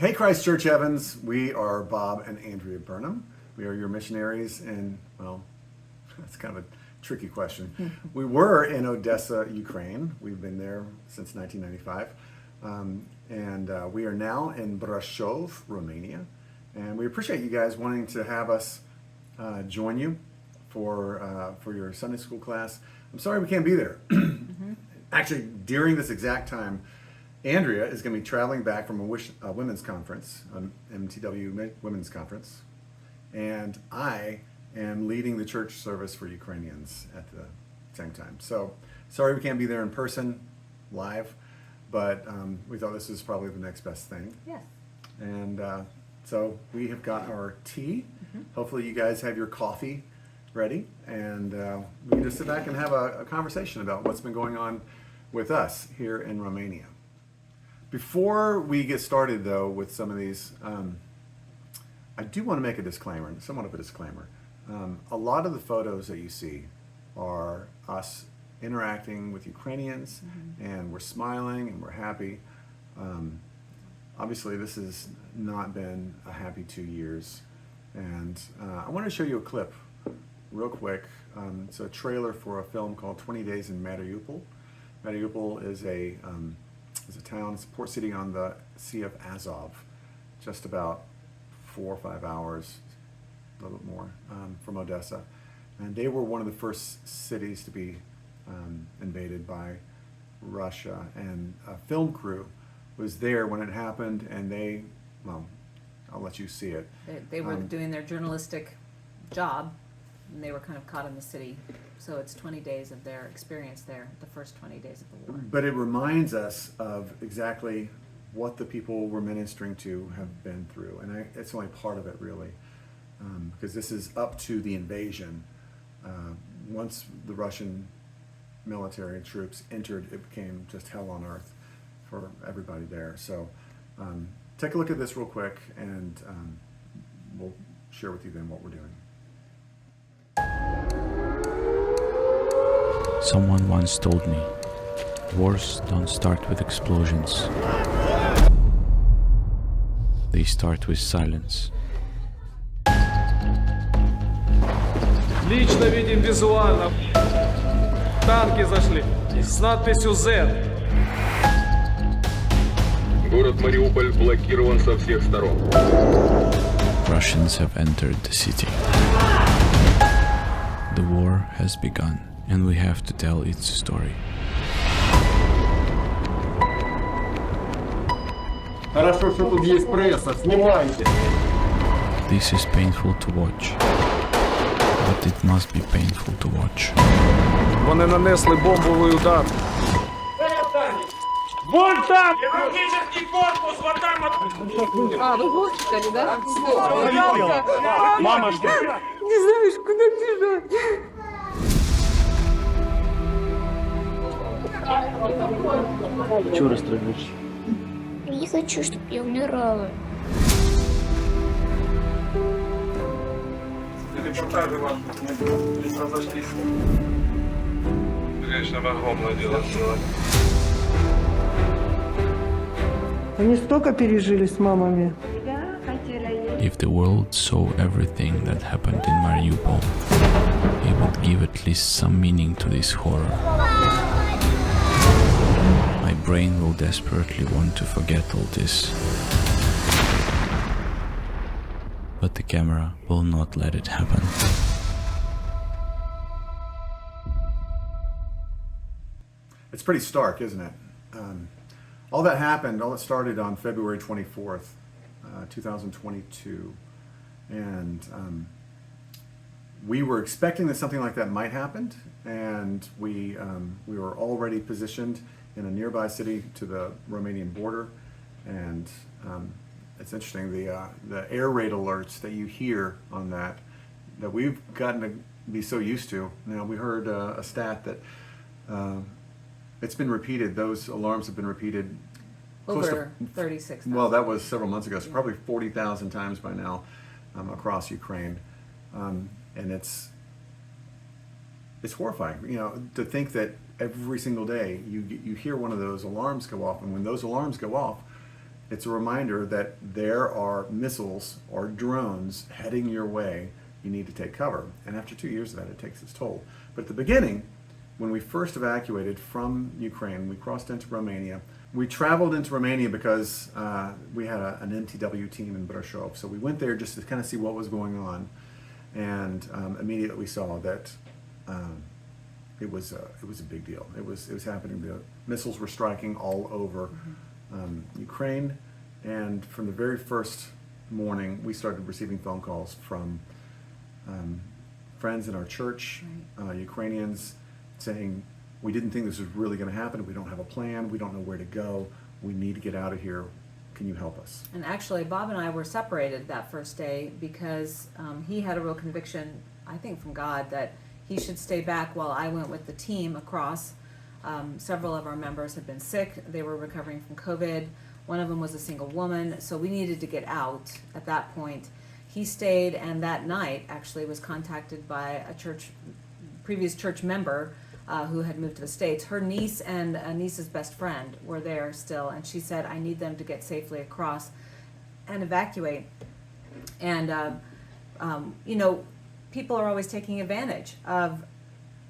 Hey Christchurch Evans, we are Bob and Andrea Burnham. We are your missionaries and, well, that's kind of a tricky question. We were in Odessa, Ukraine. We've been there since 1995. We are now in Brașov, Romania. And we appreciate you guys wanting to have us join you for your Sunday school class. I'm sorry we can't be there. Actually, during this exact time, Andrea is going to be traveling back from a women's conference, an MTW women's conference, and I am leading the church service for Ukrainians at the same time. So, sorry we can't be there in person, live, but we thought this is probably the next best thing. Yes. And so we have got our tea. Hopefully you guys have your coffee ready, and we can just sit back and have a conversation about what's been going on with us here in Romania. Before we get started, though, with some of these, I do want to make a disclaimer, somewhat of a disclaimer. A lot of the photos that you see are us interacting with Ukrainians, and we're smiling and we're happy. Obviously, this has not been a happy 2 years, and I want to show you a clip real quick. It's a trailer for a film called 20 Days in Mariupol. Mariupol is a town, it's a port city on the Sea of Azov, just about 4 or 5 hours, a little bit more, from Odessa. And they were one of the first cities to be invaded by Russia. And a film crew was there when it happened, and they, well, I'll let you see it. They were doing their journalistic job, and they were kind of caught in the city. So it's 20 days of their experience there, the first 20 days of the war. But it reminds us of exactly what the people we're ministering to have been through. And it's only part of it, really, because this is up to the invasion. Once the Russian military and troops entered, it became just hell on earth for everybody there. So take a look at this real quick, and we'll share with you then what we're doing. Someone once told me, wars don't start with explosions. They start with silence. Лично видим визуально. Танки зашли с надписью Z. Город Мариуполь блокирован со всех сторон. Russians have entered the city. The war has begun, and we have to tell its story. Хорошо, что тут есть пресса. Снимайте. This is painful to watch, but it must be painful to watch. Вони нанесли бомбовий удар. Вон там! Хирургический корпус, вот там вот! А, вы госпитале, да? Мама, что? Не знаешь, куда бежать. Чего расстроилась? Я не хочу, чтобы я умирала. Репортажи ваши не разошлись. Конечно, огромное дело сделать. Они столько пережили с мамами. If the world saw everything that happened in Mariupol, it would give at least some meaning to this horror. My brain will desperately want to forget all this, but the camera will not let it happen. It's pretty stark, isn't it? All that happened, all that started on February 24th, 2022. And we were expecting that something like that might happen, and we were already positioned in a nearby city to the Romanian border. And it's interesting, the air raid alerts that you hear on that we've gotten to be so used to. Now, we heard a stat that it's been repeated, those alarms have been repeated close Over to 36,000. well, that was several months ago, so probably 40,000 times by now across Ukraine. And it's horrifying, you know, to think that every single day you hear one of those alarms go off, and when those alarms go off, it's a reminder that there are missiles or drones heading your way. You need to take cover. And after 2 years of that, it takes its toll. But at the beginning, when we first evacuated from Ukraine, we crossed into Romania. We traveled into Romania because we had an MTW team in Brasov. So we went there just to kind of see what was going on. And immediately we saw that it was a big deal. It was happening. The missiles were striking all over Ukraine. And from the very first morning, we started receiving phone calls from friends in our church, Ukrainians, saying, we didn't think this was really going to happen. We don't have a plan. We don't know where to go. We need to get out of here. Can you help us? And actually, Bob and I were separated that first day because he had a real conviction, I think from God, that he should stay back while I went with the team across. Several of our members had been sick. They were recovering from COVID. One of them was a single woman, so we needed to get out at that point. He stayed, and that night actually was contacted by a previous church member who had moved to the States. Her niece and a niece's best friend were there still, and she said, I need them to get safely across and evacuate. And, people are always taking advantage of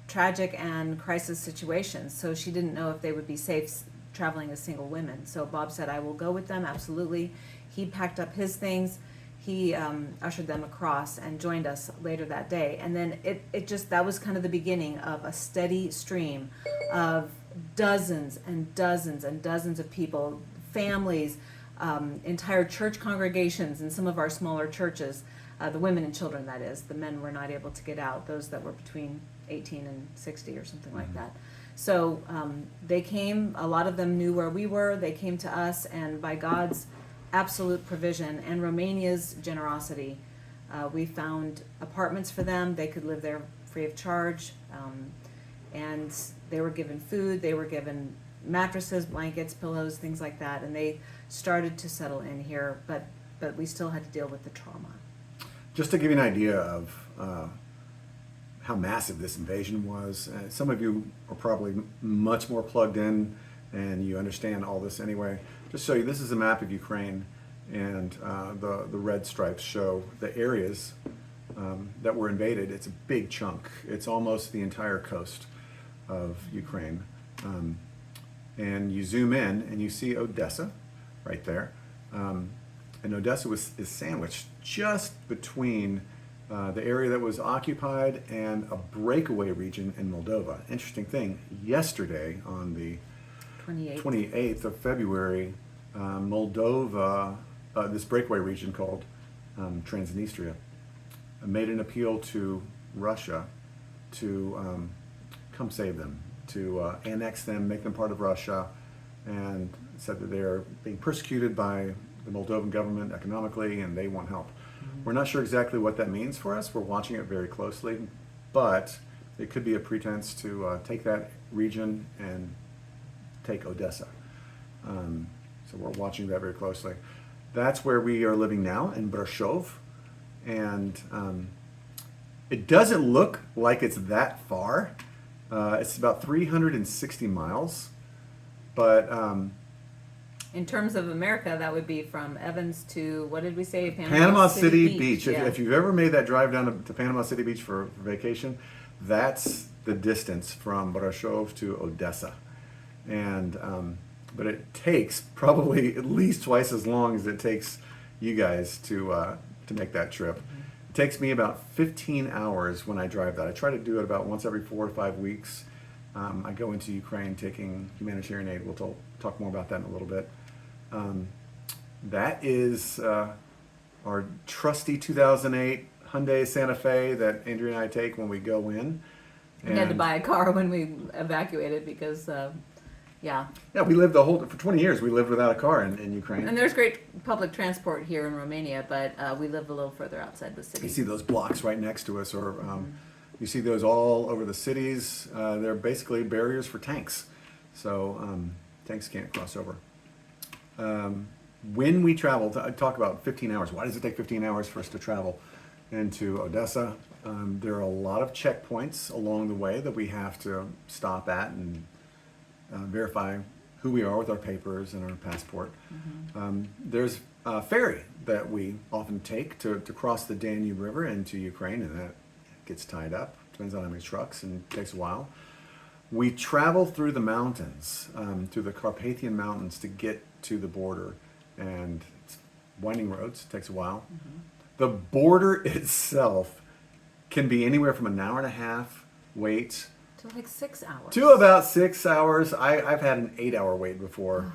tragic and crisis situations, so she didn't know if they would be safe traveling as single women. So Bob said, I will go with them, absolutely. He packed up his things. He ushered them across and joined us later that day. And then that was kind of the beginning of a steady stream of dozens and dozens and dozens of people, families, entire church congregations in some of our smaller churches, the women and children, that is. The men were not able to get out, those that were between 18 and 60 or something like that. So they came, a lot of them knew where we were, they came to us, and by God's absolute provision and Romania's generosity, we found apartments for them. They could live there free of charge, and they were given food, they were given mattresses, blankets, pillows, things like that, and they started to settle in here, but we still had to deal with the trauma. Just to give you an idea of how massive this invasion was, some of you are probably much more plugged in and you understand all this anyway. Just show you, this is a map of Ukraine, and the red stripes show the areas that were invaded. It's a big chunk. It's almost the entire coast of Ukraine. And you zoom in and you see Odessa right there. And Odessa is sandwiched just between the area that was occupied and a breakaway region in Moldova. Interesting thing, yesterday on the 28th of February, Moldova, this breakaway region called Transnistria, made an appeal to Russia to come save them, to annex them, make them part of Russia, and said that they are being persecuted by the Moldovan government economically and they want help. We're not sure exactly what that means for us. We're watching it very closely, but it could be a pretense to take that region and take Odessa. So we're watching that very closely. That's where we are living now, in Brasov, and it doesn't look like it's that far. It's about 360 miles, but In terms of America, that would be from Evans to, what did we say? Panama City Beach. Yeah. If you've ever made that drive down to Panama City Beach for vacation, that's the distance from Brasov to Odessa. And but it takes probably at least twice as long as it takes you guys to make that trip. It takes me about 15 hours when I drive that. I try to do it about once every 4 to 5 weeks. I go into Ukraine taking humanitarian aid. We'll talk more about that in a little bit. That is our trusty 2008 Hyundai Santa Fe that Andrea and I take when we go in. We had to buy a car when we evacuated because, yeah. Yeah, we lived for 20 years, we lived without a car in Ukraine. And there's great public transport here in Romania, but we live a little further outside the city. You see those blocks right next to us, or you see those all over the cities. They're basically barriers for tanks. So tanks can't cross over. When we travel, I talk about 15 hours. Why does it take 15 hours for us to travel into Odessa? There are a lot of checkpoints along the way that we have to stop at and verify who we are with our papers and our passport. There's a ferry that we often take to cross the Danube River into Ukraine, and that gets tied up. Depends on how many trucks, and takes a while. We travel through the mountains, through the Carpathian Mountains to get to the border, and it's winding roads, takes a while. The border itself can be anywhere from an hour and a half wait To like 6 hours. to about 6 hours. I've had an 8-hour wait before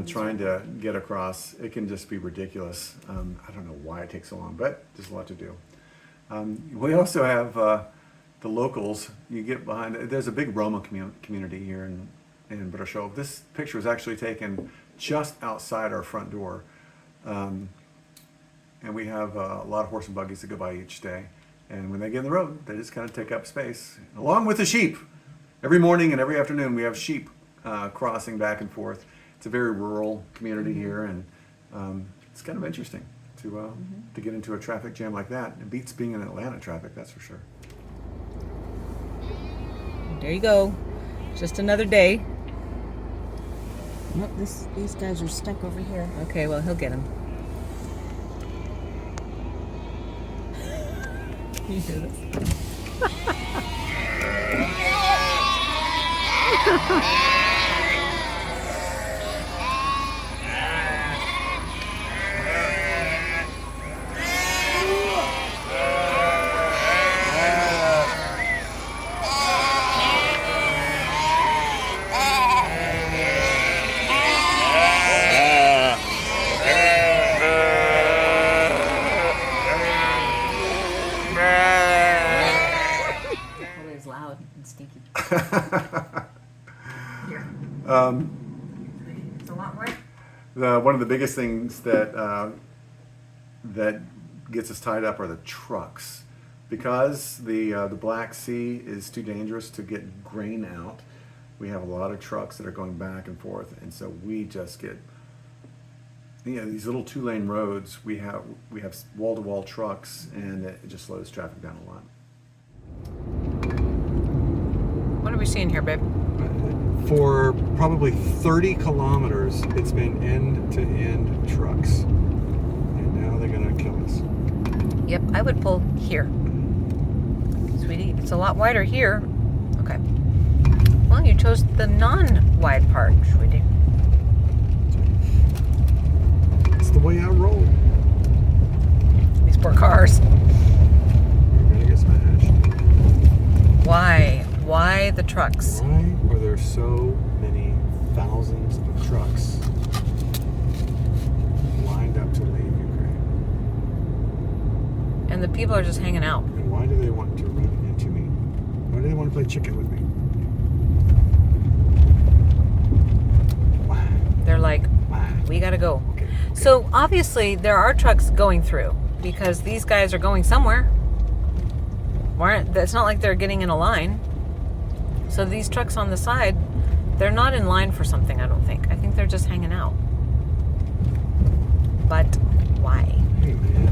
trying to get across. It can just be ridiculous. I don't know why it takes so long, but there's a lot to do. We also have the locals. You get behind. There's a big Roma community here in Burnham. This picture was actually taken just outside our front door, and we have a lot of horse and buggies that go by each day. And when they get in the road, they just kind of take up space, along with the sheep. Every morning and every afternoon, we have sheep crossing back and forth. It's a very rural community here, and it's kind of interesting to get into a traffic jam like that. It beats being in Atlanta traffic, that's for sure. There you go. Just another day. Nope, these guys are stuck over here. Okay, well, he'll get him. You hear this? Probably is loud and stinky. It's a lot more. One of the biggest things that gets us tied up are the trucks, because the Black Sea is too dangerous to get grain out. We have a lot of trucks that are going back and forth, and so we just get these little 2-lane roads. We have wall-to-wall trucks, and it just slows traffic down a lot. What are we seeing here, babe? For probably 30 kilometers, it's been end-to-end trucks. And now they're going to kill us. Yep, I would pull here. Sweetie, it's a lot wider here. Okay. Well, you chose the non-wide part, sweetie. It's the way I roll. These poor cars. We're going to get smashed. Why? Why the trucks? Why are there so many thousands of trucks lined up to leave Ukraine? And the people are just hanging out. And why do they want to run into me? Why do they want to play chicken with me? Why? They're like, Why? we gotta go. Okay. So obviously there are trucks going through because these guys are going somewhere. It's not like they're getting in a line. So these trucks on the side, they're not in line for something, I don't think. I think they're just hanging out. But why? Hey, man.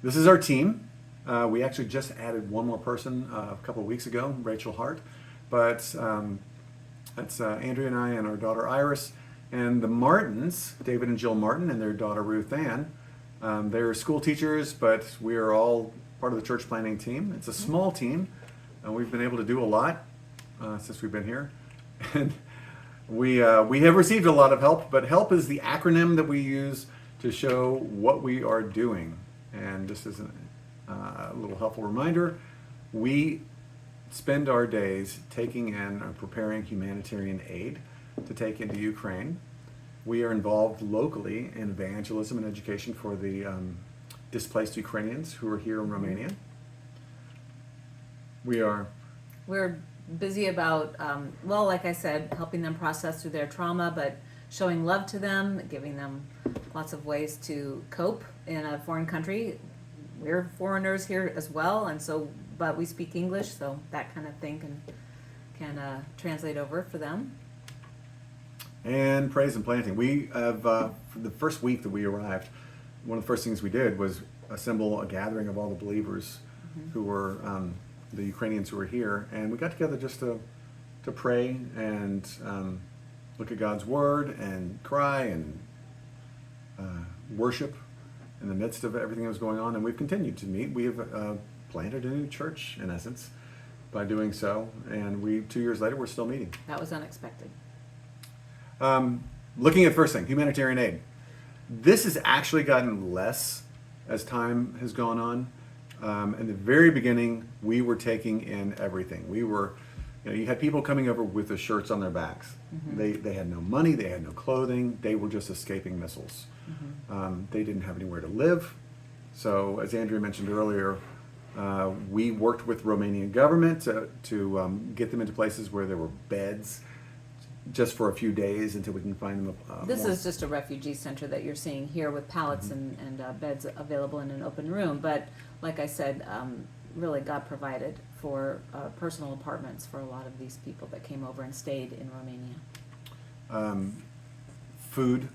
This is our team. We actually just added one more person a couple of weeks ago, Rachel Hart. But that's Andrea and I and our daughter Iris. And the Martins, David and Jill Martin, and their daughter Ruth Ann. They're school teachers, but we are all part of the church planning team. It's a small team, and we've been able to do a lot since we've been here. And we have received a lot of help, but HELP is the acronym that we use to show what we are doing. And just as a little helpful reminder, we spend our days taking in or preparing humanitarian aid to take into Ukraine. We are involved locally in evangelism and education for the displaced Ukrainians who are here in Romania. We're busy about, well, like I said, helping them process through their trauma, but showing love to them, giving them lots of ways to cope in a foreign country. We're foreigners here as well, and so, but we speak English, so that kind of thing can translate over for them. And praise and planting. We have, for the first week that we arrived, one of the first things we did was assemble a gathering of all the believers who were the Ukrainians who were here, and we got together just to pray and look at God's Word and cry and worship in the midst of everything that was going on. And we've continued to meet. We have planted a new church, in essence, by doing so. And 2 years later, we're still meeting. That was unexpected. Looking at the first thing, humanitarian aid. This has actually gotten less as time has gone on. In the very beginning, we were taking in everything. We were, you had people coming over with the shirts on their backs. Mm-hmm. They had no money, they had no clothing, they were just escaping missiles. Mm-hmm. They didn't have anywhere to live. So, as Andrea mentioned earlier, we worked with Romanian government to get them into places where there were beds, just for a few days until we can find them. This is just a refugee center that you're seeing here with pallets and beds available in an open room. But like I said, really God provided for personal apartments for a lot of these people that came over and stayed in Romania. Food,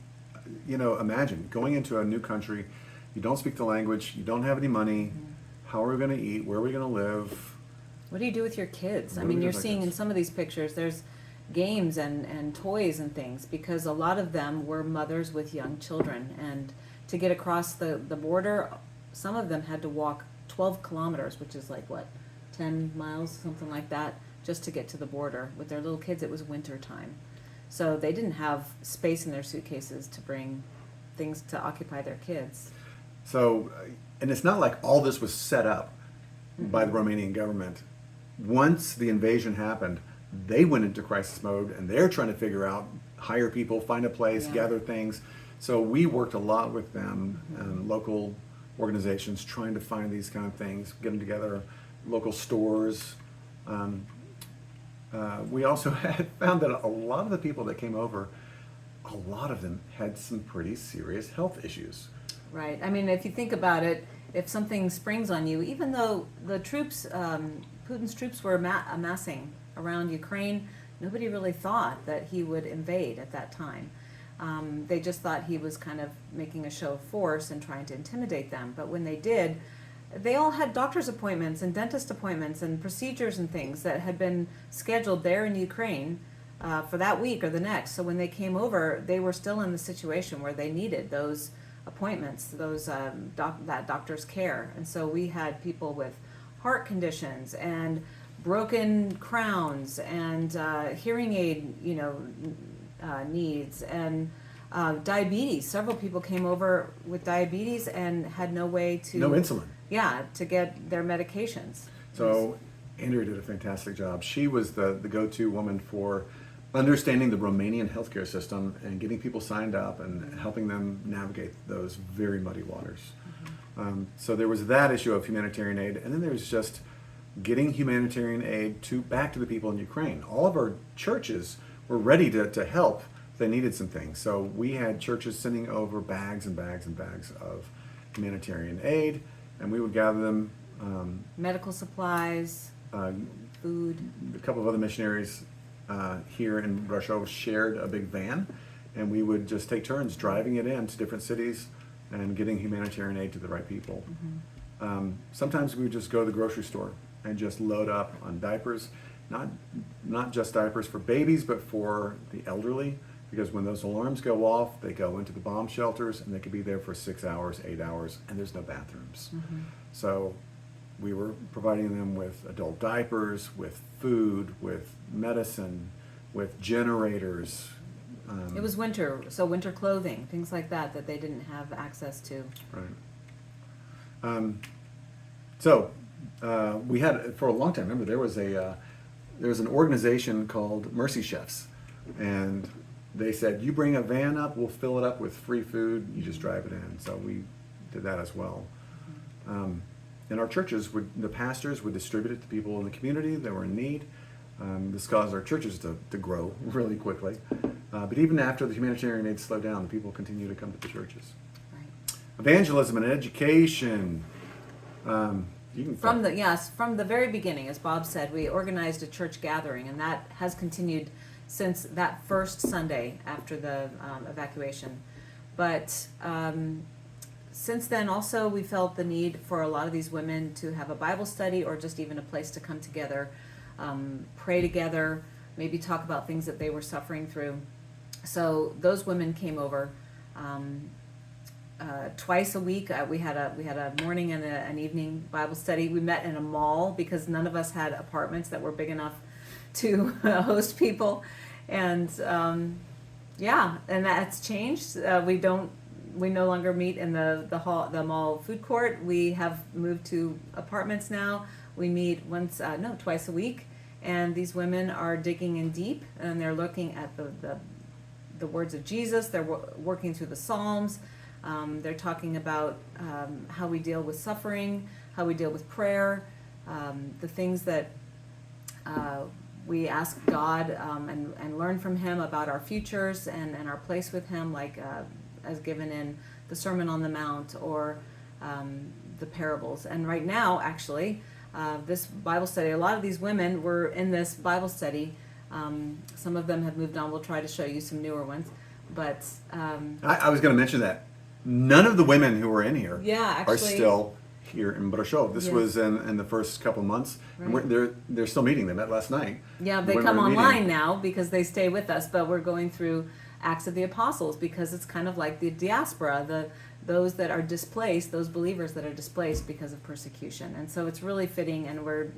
imagine going into a new country, you don't speak the language, you don't have any money, how are we going to eat, where are we going to live? What do you do with your kids? What I do we mean, do you're with our seeing in kids? some of these pictures, there's games and toys and things, because a lot of them were mothers with young children, and to get across the border, some of them had to walk 12 kilometers, which is like 10 miles, something like that, just to get to the border. With their little kids, it was winter time, so they didn't have space in their suitcases to bring things to occupy their kids. So, and it's not like all this was set up by the Romanian government. Once the invasion happened, they went into crisis mode, and they're trying to figure out, hire people, find a place, gather things. So we worked a lot with them, local organizations, trying to find these kind of things, get them together, local stores. We also had found that a lot of the people that came over, a lot of them had some pretty serious health issues. Right. I mean, if you think about it, if something springs on you, even though the troops, Putin's troops were amassing around Ukraine, nobody really thought that he would invade at that time. They just thought he was kind of making a show of force and trying to intimidate them. But when they did, they all had doctor's appointments and dentist appointments and procedures and things that had been scheduled there in Ukraine for that week or the next. So when they came over, they were still in the situation where they needed those appointments, that doctor's care. And so we had people with heart conditions and broken crowns and hearing aid, needs, and diabetes. Several people came over with diabetes and had no way to... No insulin. Yeah, to get their medications. So Andrea did a fantastic job. She was the go-to woman for understanding the Romanian healthcare system and getting people signed up and helping them navigate those very muddy waters. So there was that issue of humanitarian aid, and then there was just getting humanitarian aid back to the people in Ukraine. All of our churches were ready to help. They needed some things. So we had churches sending over bags and bags and bags of humanitarian aid, and we would gather them. Medical supplies, food. A couple of other missionaries here in Russia shared a big van, and we would just take turns driving it into different cities and getting humanitarian aid to the right people. Sometimes we would just go to the grocery store and just load up on diapers, not just diapers for babies, but for the elderly, because when those alarms go off, they go into the bomb shelters, and they could be there for 6 hours, 8 hours, and there's no bathrooms. So we were providing them with adult diapers, with food, with medicine, with generators. It was winter, so winter clothing, things like that they didn't have access to. Right. So we had, for a long time, remember there was an organization called Mercy Chefs, and they said, you bring a van up, we'll fill it up with free food, you just drive it in. So we did that as well. And our churches the pastors would distribute it to people in the community that were in need. This caused our churches to grow really quickly. But even after the humanitarian aid slowed down, the people continue to come to the churches. Right. Evangelism and education. You can From the very beginning, as Bob said, we organized a church gathering, and that has continued since that first Sunday after the evacuation. But since then, also, we felt the need for a lot of these women to have a Bible study or just even a place to come together, pray together, maybe talk about things that they were suffering through. So those women came over twice a week. We had a morning and an evening Bible study. We met in a mall because none of us had apartments that were big enough to host people, and yeah, and that's changed. We no longer meet in the mall food court. We have moved to apartments now. We meet twice a week, and these women are digging in deep, and they're looking at the words of Jesus. They're working through the Psalms. They're talking about how we deal with suffering, how we deal with prayer, the things that we ask God and learn from Him about our futures and our place with Him, like as given in the Sermon on the Mount or the parables. And right now, actually, this Bible study, a lot of these women were in this Bible study. Some of them have moved on. We'll try to show you some newer ones. But I was going to mention that none of the women who are in here are actually, still here in Burnham. This Yes. was in the first couple of months. Right. And they're still meeting. They met last night. Yeah, The they women come are meeting. online now because they stay with us, but we're going through Acts of the Apostles because it's kind of like the diaspora, those that are displaced, those believers that are displaced because of persecution. And so it's really fitting, and we're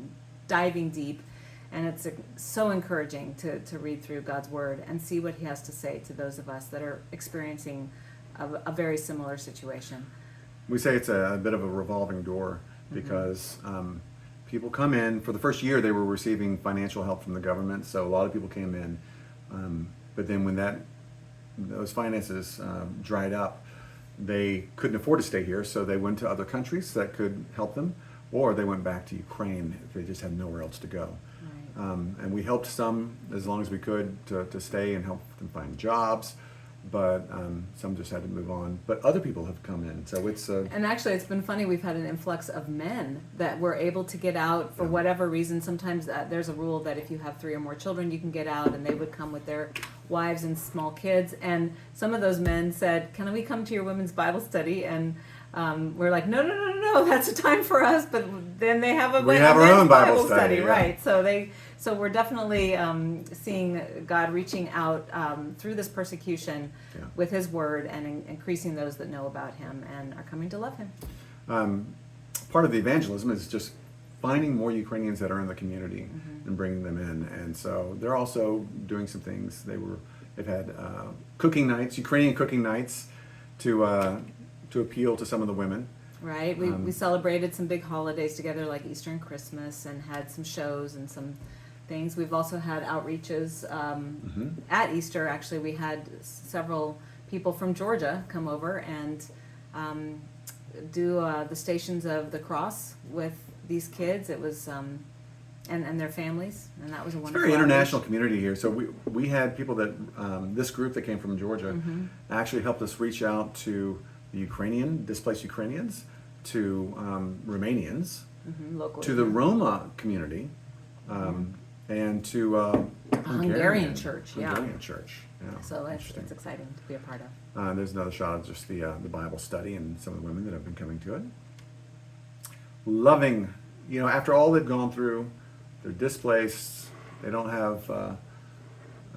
diving deep, and it's so encouraging to read through God's Word and see what He has to say to those of us that are experiencing a very similar situation. We say it's a bit of a revolving door because people come in. For the first year, they were receiving financial help from the government, so a lot of people came in. But then when those finances dried up, they couldn't afford to stay here, so they went to other countries that could help them, or they went back to Ukraine if they just had nowhere else to go. Right. And we helped some as long as we could to stay and help them find jobs, but some just had to move on. But other people have come in, so it's And actually, it's been funny. We've had an influx of men that were able to get out for whatever reason. Sometimes there's a rule that if you have 3 or more children, you can get out, and they would come with their wives and small kids. And some of those men said, "Can we come to your women's Bible study?" And we're like, no, that's a time for us. But then they have a We have our men's own Bible study, yeah. right? So we're definitely seeing God reaching out through this persecution with His Word and increasing those that know about Him and are coming to love Him. Part of the evangelism is just finding more Ukrainians that are in the community and bringing them in. And so they're also doing some things. They've had cooking nights, Ukrainian cooking nights, to appeal to some of the women. Right. We celebrated some big holidays together, like Easter and Christmas, and had some shows and some things. We've also had outreaches at Easter. Actually, we had several people from Georgia come over and do the Stations of the Cross with these kids. It was and their families, and that was a wonderful. It's a very international community here. So we had people that this group that came from Georgia actually helped us reach out to the displaced Ukrainians, to Romanians, local, to the Roma community, and to Hungarian church. Hungarian church. Yeah, So interesting. it's exciting to be a part of. There's another shot of just the Bible study and some of the women that have been coming to it. Loving, after all they've gone through, they're displaced. They don't have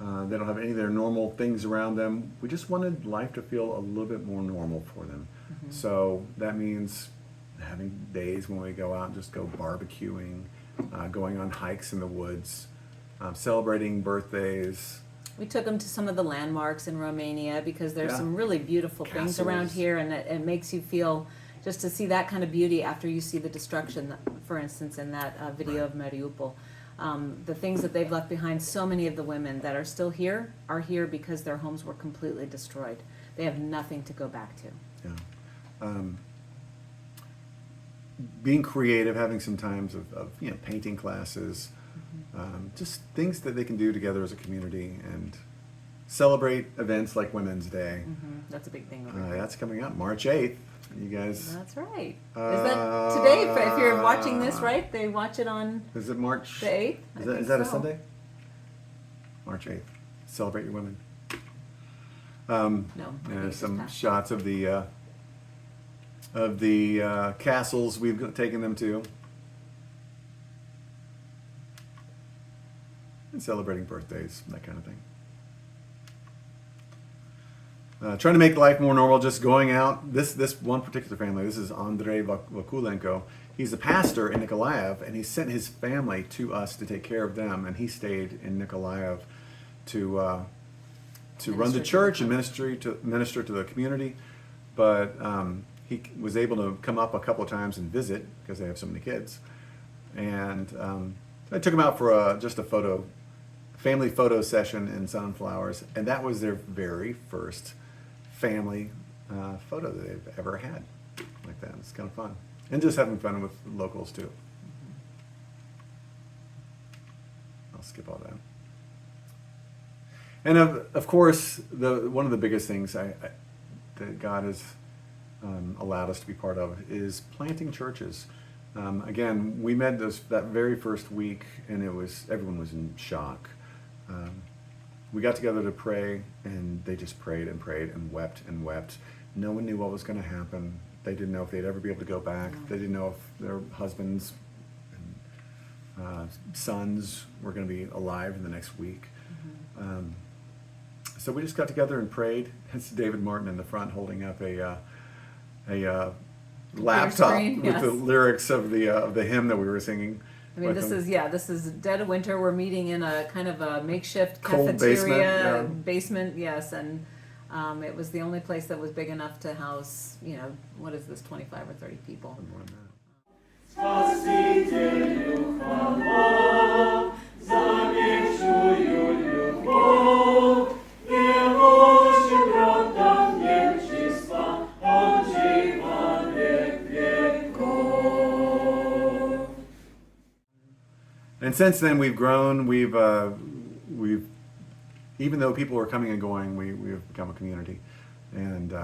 any of their normal things around them. We just wanted life to feel a little bit more normal for them. So that means having days when we go out and just go barbecuing, going on hikes in the woods, celebrating birthdays. We took them to some of the landmarks in Romania because there's some really beautiful things around Castles. here, and it makes you feel just to see that kind of beauty after you see the destruction, for instance, in that video of Mariupol. The things that they've left behind, so many of the women that are still here are here because their homes were completely destroyed. They have nothing to go back to. Yeah. Being creative, having some times of painting classes, just things that they can do together as a community and celebrate events like Women's Day. That's a big thing over here. That's coming up March 8th. You guys, That's right. Is that today? If you're watching this, right? They watch it on is it March the 8th? Is that a Sunday? March 8th. Celebrate your women. No. I think There's it's some past. shots of the of the castles we've taken them to. And celebrating birthdays, that kind of thing. Trying to make life more normal, just going out. This one particular family, this is Andrei Vakulenko. He's a pastor in Nikolaev, and he sent his family to us to take care of them, and he stayed in Nikolaev to run the church and minister to the community. But he was able to come up a couple of times and visit because they have so many kids. And I took him out for just a family photo session in Sunflowers, and that was their very first family photo that they've ever had like that. It's kind of fun. And just having fun with locals too. I'll skip all that. And of course, one of the biggest things that God has allowed us to be part of is planting churches. Again, we met that very first week, and everyone was in shock. We got together to pray, and they just prayed and prayed and wept and wept. No one knew what was going to happen. They didn't know if they'd ever be able to go back. They didn't know if their husbands and sons were going to be alive in the next week. So we just got together and prayed. It's David Martin in the front holding up a laptop screen, with yes. the lyrics of the hymn that we were singing. I mean, this is dead of winter. We're meeting in a kind of a makeshift Cold cafeteria basement, yes, and it was the only place that was big enough to house, what is this, 25 or 30 people. More than that. And since then, we've grown. We've even though people are coming and going, we've become a community, and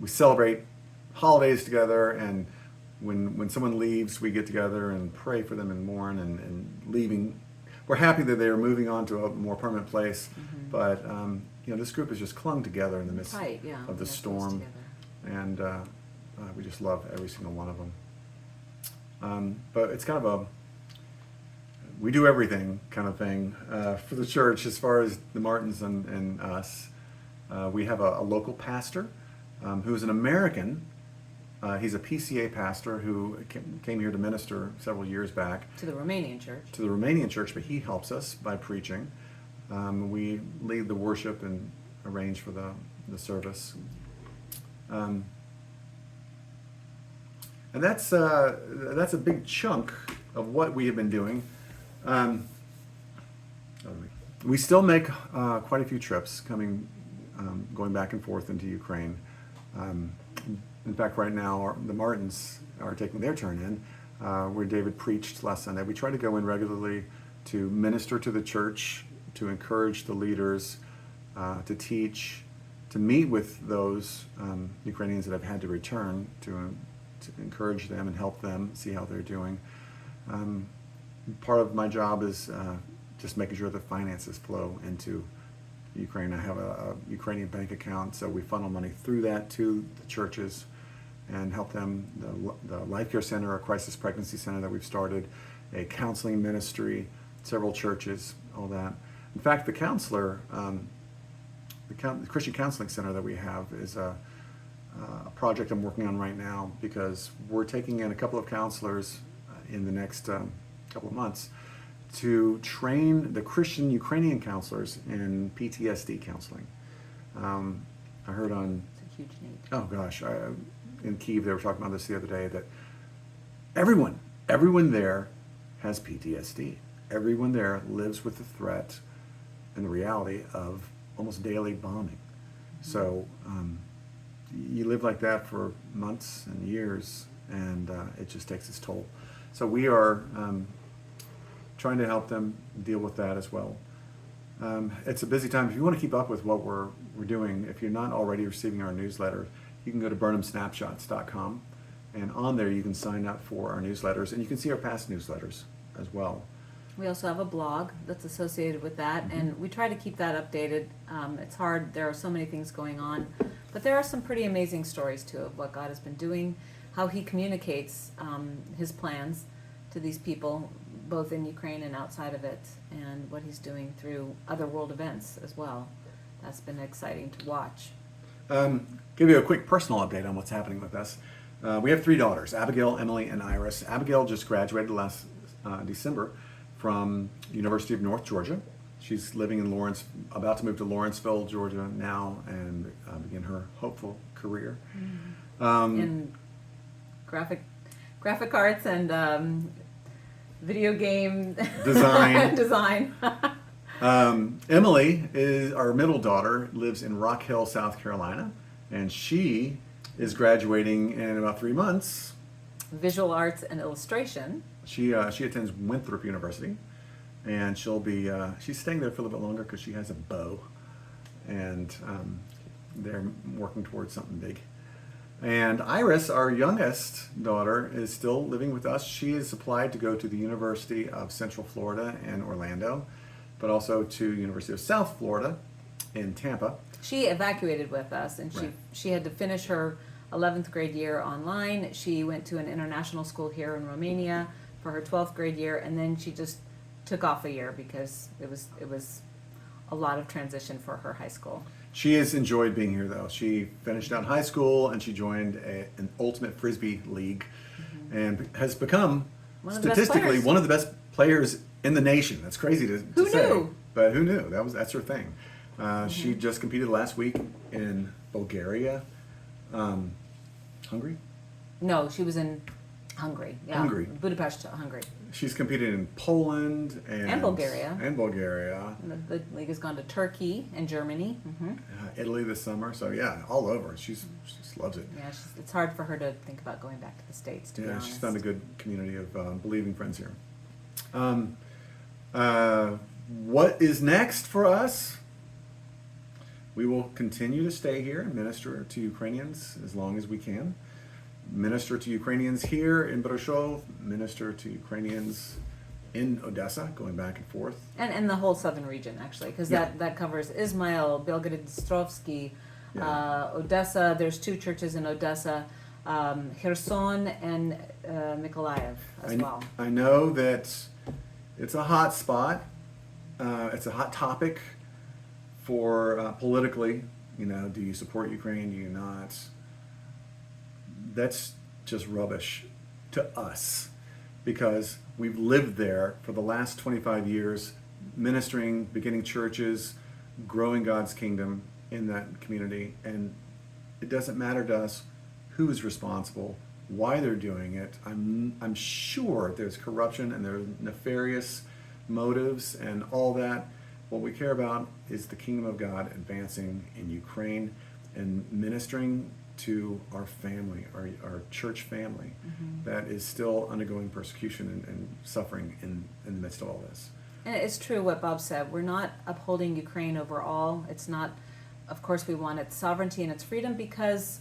we celebrate holidays together. And when someone leaves, we get together and pray for them and mourn. And leaving, we're happy that they are moving on to a more permanent place. But this group has just clung together in the midst of the storm, and we just love every single one of them. But it's kind of we do everything kind of thing for the church as far as the Martins and us. We have a local pastor who's an American. He's a PCA pastor who came here to minister several years back. To the Romanian church. To the Romanian church, but he helps us by preaching. We lead the worship and arrange for the service. And that's a big chunk of what we have been doing. We still make quite a few trips going back and forth into Ukraine. In fact, right now the Martins are taking their turn in, where David preached last Sunday. We try to go in regularly to minister to the church, to encourage the leaders, to teach, to meet with those Ukrainians that have had to return, to encourage them and help them see how they're doing. Part of my job is just making sure the finances flow into Ukraine. I have a Ukrainian bank account, so we funnel money through that to the churches and help them. The Life Care Center, a crisis pregnancy center that we've started, a counseling ministry, several churches, all that. In fact, the counselor, the Christian Counseling Center that we have is a project I'm working on right now, because we're taking in a couple of counselors in the next couple of months to train the Christian Ukrainian counselors in PTSD counseling. I heard on, It's a huge need. oh gosh, in Kyiv they were talking about this the other day, that everyone there has PTSD. Everyone there lives with the threat and the reality of almost daily bombing. So you live like that for months and years, and it just takes its toll. So we are trying to help them deal with that as well. It's a busy time. If you want to keep up with what we're doing, if you're not already receiving our newsletter, you can go to burnhamsnapshots.com, and on there you can sign up for our newsletters, and you can see our past newsletters as well. We also have a blog that's associated with that, and we try to keep that updated. It's hard. There are so many things going on, but there are some pretty amazing stories too of what God has been doing, how he communicates his plans to these people, both in Ukraine and outside of it, and what he's doing through other world events as well. That's been exciting to watch. Give you a quick personal update on what's happening with us. We have 3 daughters, Abigail, Emily, and Iris. Abigail just graduated last December from University of North Georgia. She's living in Lawrence, about to move to Lawrenceville, Georgia now, and begin her hopeful career. In graphic arts and video game Design. design. Emily, is our middle daughter, lives in Rock Hill, South Carolina, and she is graduating in about 3 months. Visual arts and illustration. She attends Winthrop University, and she's staying there for a little bit longer because she has a beau, and they're working towards something big. And Iris, our youngest daughter, is still living with us. She is applied to go to the University of Central Florida in Orlando, but also to University of South Florida in Tampa. She evacuated with us, and Right. she had to finish her 11th grade year online. She went to an international school here in Romania for her 12th grade year, and then she just took off a year because it was a lot of transition for her high school. She has enjoyed being here, though. She finished out high school and she joined an ultimate frisbee league, and has become One of the best statistically players. one of the best players in the nation. That's crazy to Who say, knew? but who knew? That's her thing. She just competed last week in Bulgaria, Hungary. No, she was in Hungary. Yeah, Hungary. Budapest, Hungary. She's competed in Poland and Bulgaria. And Bulgaria, And the league has gone to Turkey and Germany. Italy this summer. So yeah, all over. She just loves it. Yeah, it's hard for her to think about going back to the States, to be Yeah, honest. she's found a good community of believing friends here. What is next for us? We will continue to stay here and minister to Ukrainians as long as we can. Minister to Ukrainians here in Brashov, minister to Ukrainians in Odessa, going back and forth. And the whole southern region, actually, because Yeah. that covers Izmail, Belgorod-Dnistrovsky, Odessa. There's 2 churches in Odessa, Kherson and Mykolaiv as well. I know that it's a hot spot. It's a hot topic for politically. You know, do you support Ukraine? Do you not? That's just rubbish to us, because we've lived there for the last 25 years, ministering, beginning churches, growing God's kingdom in that community, and it doesn't matter to us who is responsible, why they're doing it. I'm sure there's corruption and there's nefarious motives and all that. What we care about is the kingdom of God advancing in Ukraine and ministering to our family, our church family, that is still undergoing persecution and suffering in the midst of all this. And it's true what Bob said. We're not upholding Ukraine over all. It's not, of course, we want its sovereignty and its freedom, because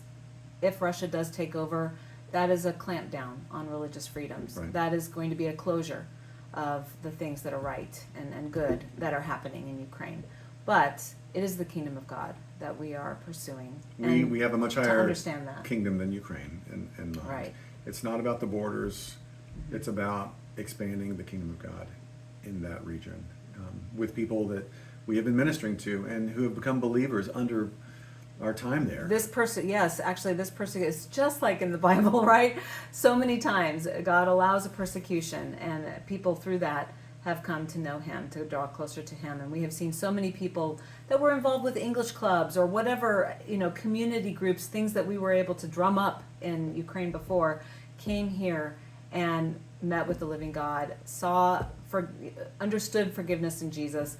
if Russia does take over, that is a clampdown on religious freedoms. Right. That is going to be a closure of the things that are right and good that are happening in Ukraine. But it is the kingdom of God that we are pursuing. And We have a much to higher understand that. kingdom than Ukraine in mind. Right. It's not about the borders. It's about expanding the kingdom of God in that region with people that we have been ministering to and who have become believers under our time there. This person, yes, actually, this person is just like in the Bible, right? So many times God allows a persecution, and people through that have come to know Him, to draw closer to Him. And we have seen so many people that were involved with English clubs or whatever, community groups, things that we were able to drum up in Ukraine before, came here and met with the living God, understood forgiveness in Jesus,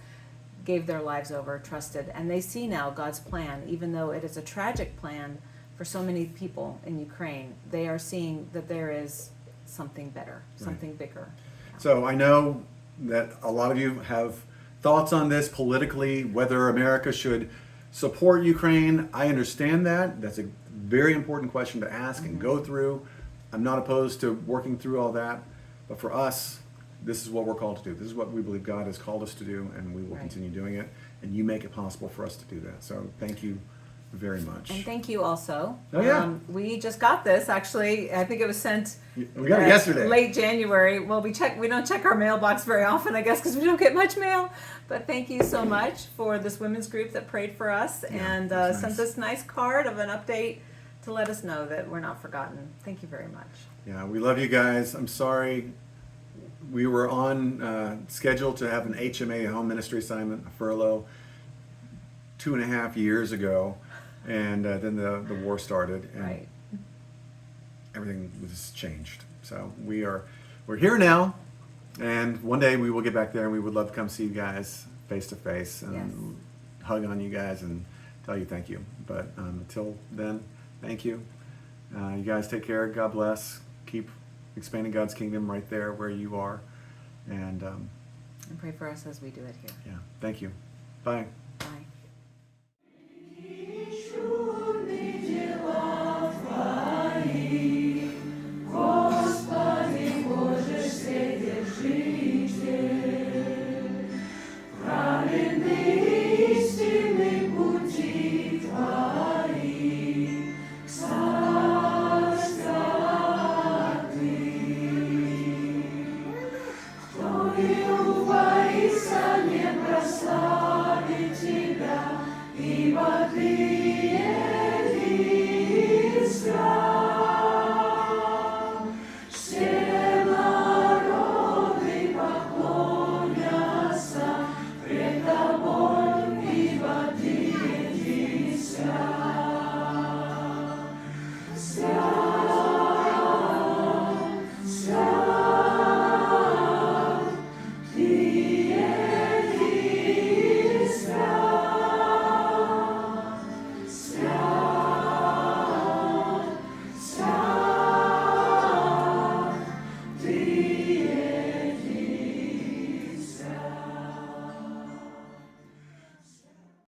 gave their lives over, trusted, and they see now God's plan. Even though it is a tragic plan for so many people in Ukraine, they are seeing that there is something better, something bigger. So I know that a lot of you have thoughts on this politically, whether America should support Ukraine. I understand that. That's a very important question to ask and go through. I'm not opposed to working through all that, but for us, this is what we're called to do. This is what we believe God has called us to do, and we will Right. continue doing it. And you make it possible for us to do that. So thank you very much. And thank you also. Oh, yeah. We just got this, actually. I think it was sent We got it yesterday. late January. Well, we don't check our mailbox very often, I guess, because we don't get much mail. But thank you so much for this women's group that prayed for us and that's sent nice. this nice card of an update to let us know that we're not forgotten. Thank you very much. Yeah, we love you guys. I'm sorry. We were on schedule to have an HMA, home ministry assignment, a furlough, 2.5 years ago. And then the war started. And Right. everything was changed. So we're here now, and one day we will get back there, and we would love to come see you guys face to face and Yes. hug on you guys and tell you thank you. But until then, thank you. You guys take care. God bless. Keep expanding God's kingdom right there where you are, and And pray for us as we do it here. yeah, thank you. Bye. Bye. Тебя, ибо ты